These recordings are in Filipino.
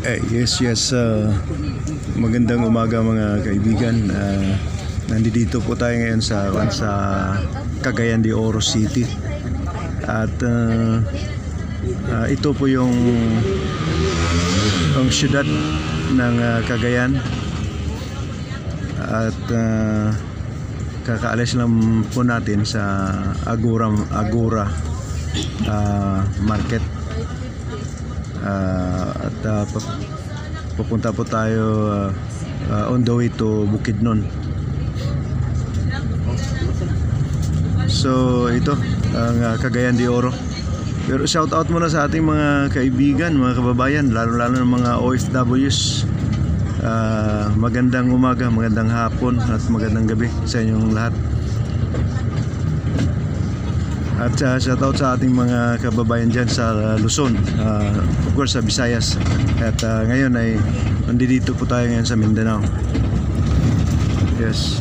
Yes. Magandang umaga mga kaibigan. Nandito po tayo ngayon sa Cagayan de Oro City. At ito po yung syudad ng Cagayan. At kakaalis lang po natin sa Agora Market. Pupunta po tayo on the way to Bukidnon. So ito ang Cagayan de Oro. Pero shout out muna sa ating mga kaibigan, mga kababayan, lalo ng mga OFWs. Magandang umaga, magandang hapon at magandang gabi sa inyong lahat. At shoutout sa ating mga kababayan dyan sa Luzon, of course sa Visayas. At ngayon ay nandito po tayo ngayon sa Mindanao. Yes,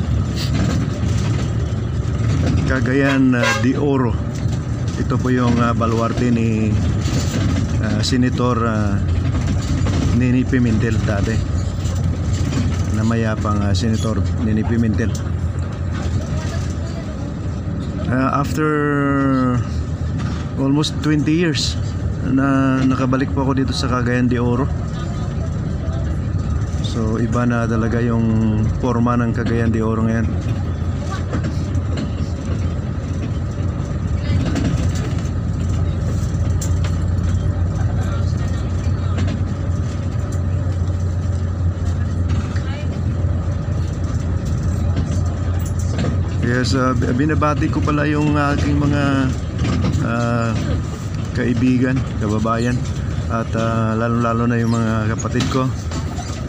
Cagayan de Oro. Ito po yung baluarte ni Senator Nini Pimentel dati, na mayapang Senator Nini Pimentel. After almost 20 years na nakabalik po ako dito sa Cagayan de Oro. So iba na talaga yung forma ng Cagayan de Oro ngayon. Yes, binabati ko pala yung aking mga kaibigan, kababayan, at lalo na yung mga kapatid ko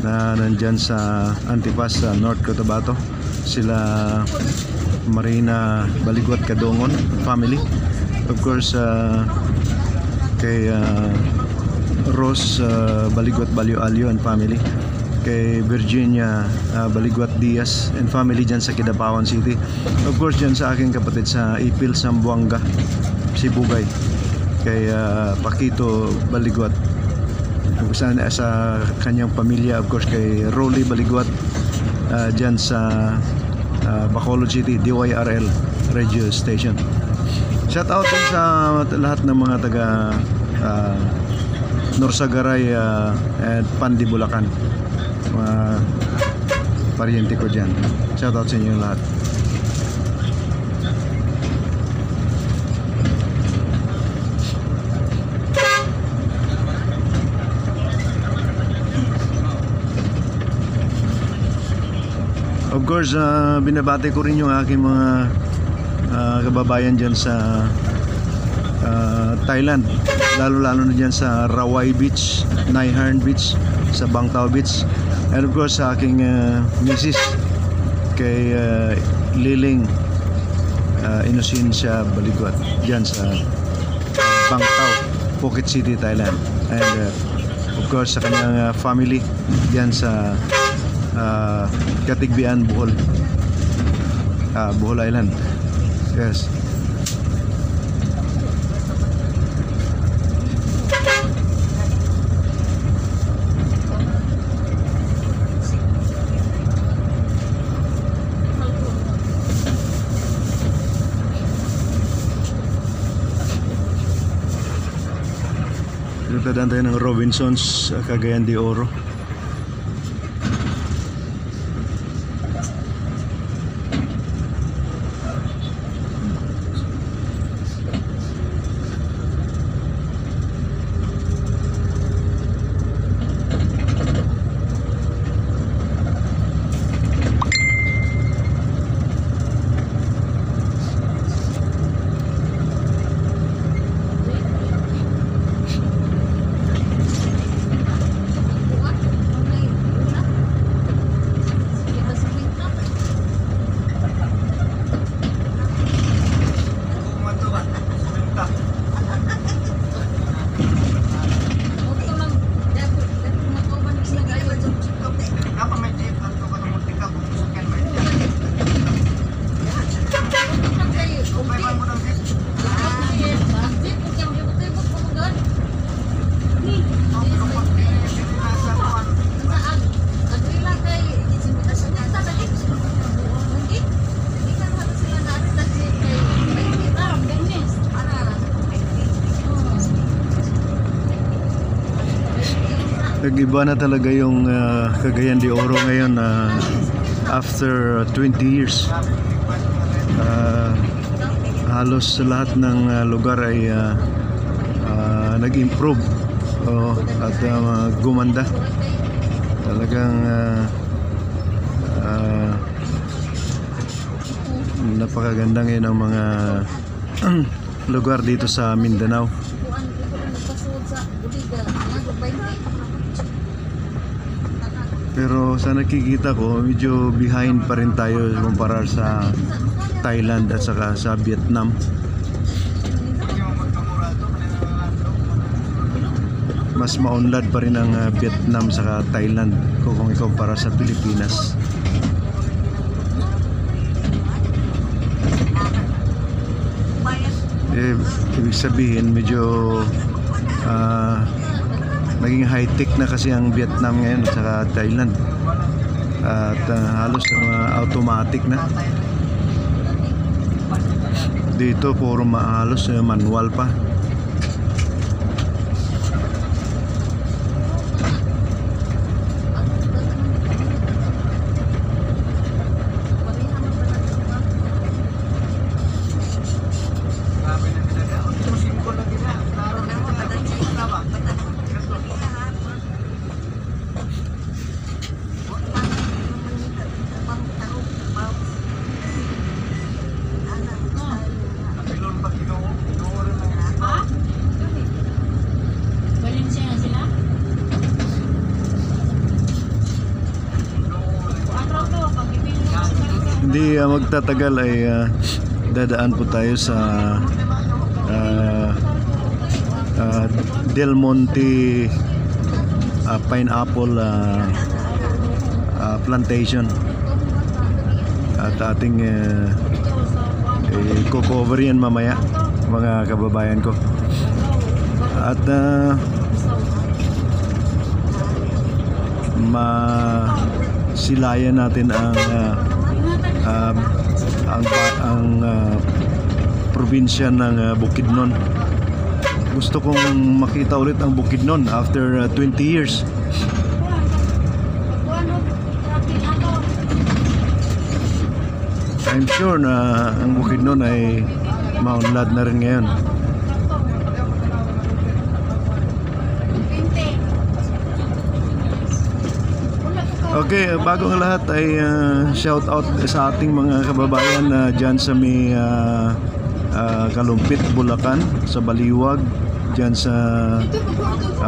na nandyan sa Antipas, sa North Cotabato. Sila Marina Baliguat Kadongon family, of course, kay Rose Baliguat Balyo-Alyo and family, kay Virginia Baliguat Diaz and family dyan sa Kidapawan City, of course dyan sa aking kapatid sa Ipil, Zamboanga, Sibugay, kay Paquito Baliguat, sa kanyang pamilya, of course kay Rolly Baliguat dyan sa Bacolod City, DYRL radio station. Shout out din sa lahat ng mga taga Norsagaray at Pandi, Bulacan, mga paryente ko dyan. Shout out sa inyo lahat. Of course, binabati ko rin yung aking mga kababayan dyan sa Thailand, lalo na dyan sa Rawai Beach, Naiharn Beach, sa Bangtao Beach, and of course sa aking misis, kay Liling Inocencia Baliguat dyan sa Bangtao, Phuket City, Thailand, and of course sa kanyang family dyan sa Katigbian, Bohol, Bohol Island. Yes. Tadaan tayo ng Robinsons, Cagayan de Oro. Nag-iba na talaga yung Cagayan de Oro ngayon after 20 years. Halos lahat ng lugar ay nag-improve at gumanda. Talagang napakaganda ngayon ang mga lugar dito sa Mindanao. Pero sa nakikita ko, medyo behind pa rin tayo kumpara sa Thailand at saka sa Vietnam. Mas maunlad pa rin ang Vietnam saka Thailand kung ikumpara sa Pilipinas. Ibig sabihin medyo naging high-tech na kasi ang Vietnam ngayon at saka Thailand. At halos automatic na. Dito puro halos manual pa. Hindi magtatagal ay dadaan po tayo sa Del Monte pineapple plantation at ating i-cover yan mamaya mga kababayan ko. At masilayan natin ang probinsya ng Bukidnon. Gusto kong makita ulit ang Bukidnon after 20 years. I'm sure na ang Bukidnon ay maunlad na rin ngayon. Okay, bago ang lahat ay shout out sa ating mga kababayan dyan sa may Kalumpit, Bulacan, sa Baliwag, dyan sa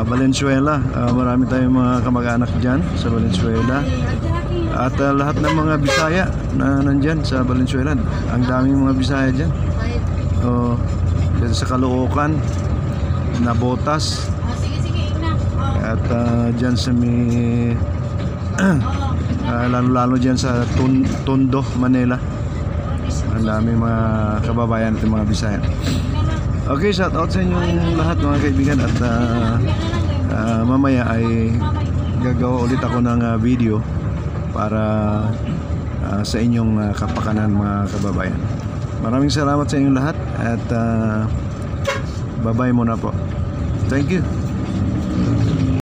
Valenzuela. Marami tayong mga kamag-anak dyan sa Valenzuela. At lahat ng mga Bisaya na nandyan sa Valenzuela. Ang daming mga Bisaya dyan. Dyan sa Caloocan, Nabotas. At dyan sa may lalo-lalo dyan sa Tondo, Manila. Ang dami mga kababayan at mga Bisaya. Okay, shout out sa inyong lahat mga kaibigan. At mamaya ay gagawa ulit ako ng video para sa inyong kapakanan mga kababayan. Maraming salamat sa inyong lahat. At bye-bye muna po. Thank you.